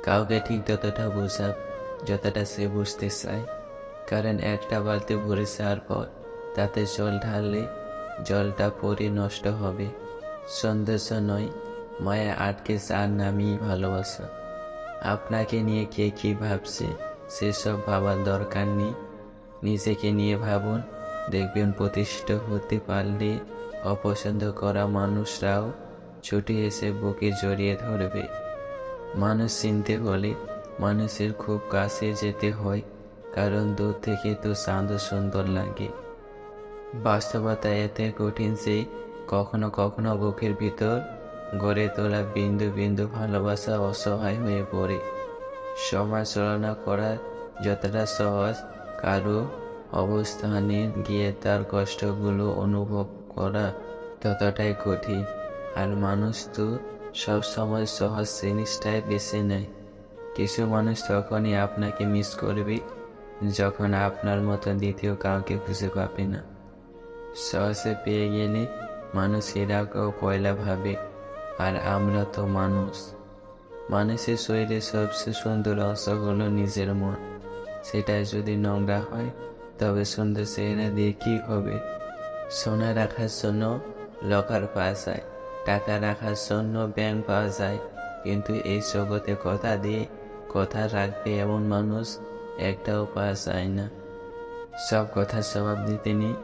কাউকে ঠিক ততটা বোঝাব যতটা সে বুঝতে চায়। কারণ একটা বালতি ভরে যাওয়ার পর তাতে জল ঢাললে জলটা পরে নষ্ট হবে। সৌন্দর্য নয়, মায়া আটকে যার নামই ভালোবাসা। আপনাকে নিয়ে কে কী ভাবছে সেসব ভাবার দরকার নেই। নিজেকে নিয়ে ভাবুন, দেখবেন প্রতিষ্ঠিত হতে পারলে অপছন্দ করা মানুষরাও ছুটে এসে বুকে জড়িয়ে ধরবে। মানুষ চিনতে হলে মানুষের খুব কাছে যেতে হয়, কারণ দূর থেকে তো চাঁদও সুন্দর লাগে। বাস্তবতা এতে কঠিন যে কখনো কখনো বুকের ভিতর গড়ে তোলা বিন্দু বিন্দু ভালোবাসা অসহায় হয়ে পড়ে। সমালোচনা করা যতটা সহজ, কারো অবস্থানে গিয়ে তার কষ্টগুলো অনুভব করা ততটাই কঠিন। আর মানুষ তো সবসময় সহজ জিনিসটাই বেছে নেয়। কিছু মানুষ তখনই আপনাকে মিস করবে যখন আপনার মতো দ্বিতীয় কাউকে খুঁজে পাবে না। সহজে পেয়ে গেলে মানুষ এরাকেও পয়লা ভাবে, আর আমরা তো মানুষ। মানুষের শরীরে সবচেয়ে সুন্দর অংশ হলো নিজের মন। সেটা যদি নোংরা হয় তবে সুন্দর চেহারা দিয়ে কী হবে? সোনা রাখার জন্য লকার পাওয়া যায়, টাকা রাখার জন্য ব্যাংক পাওয়া যায়, কিন্তু এই জগতে কথা দিয়ে কথা রাখবে এমন মানুষ একটাও পাওয়া যায় না। সব কথার জবাব দিতে নেই,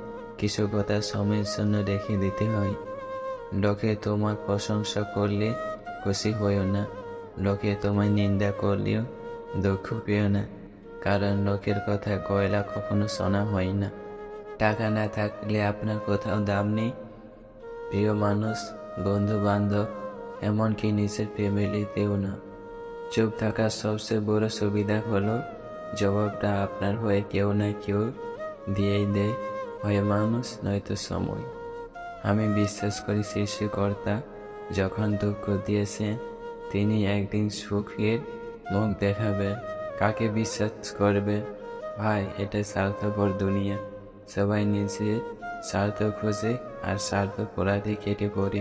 কিছু কথা সময়ের জন্য রেখে দিতে হয়। লোকে তোমার প্রশংসা করলে খুশি হইও না, লোকে তোমায় নিন্দা করলেও দুঃখ পেও না, কারণ লোকের কথা কয়লা কখনো শোনা হয় না। টাকা না থাকলে আপনার কোথাও দাম নেই। প্রিয় মানুষ, বন্ধু বান্ধব, এমনকি নিজের ফ্যামিলিতেও না। চুপ থাকার সবচেয়ে বড় সুবিধা হলো জবাবটা আপনার হয়ে কেউ না কেউ দিয়েই দেয়, হয় মানুষ নয়তো সময়। আমি বিশ্বাস করি সৃষ্টিকর্তা যখন দুঃখ দিয়েছেন তিনি একদিন সুখের মুখ দেখাবেন। কাকে বিশ্বাস করবে ভাই? এটা স্বার্থপর দুনিয়া। সবাই নিজের স্বার্থ খোঁজে আর স্বার্থপরাধে কেটে পড়ে।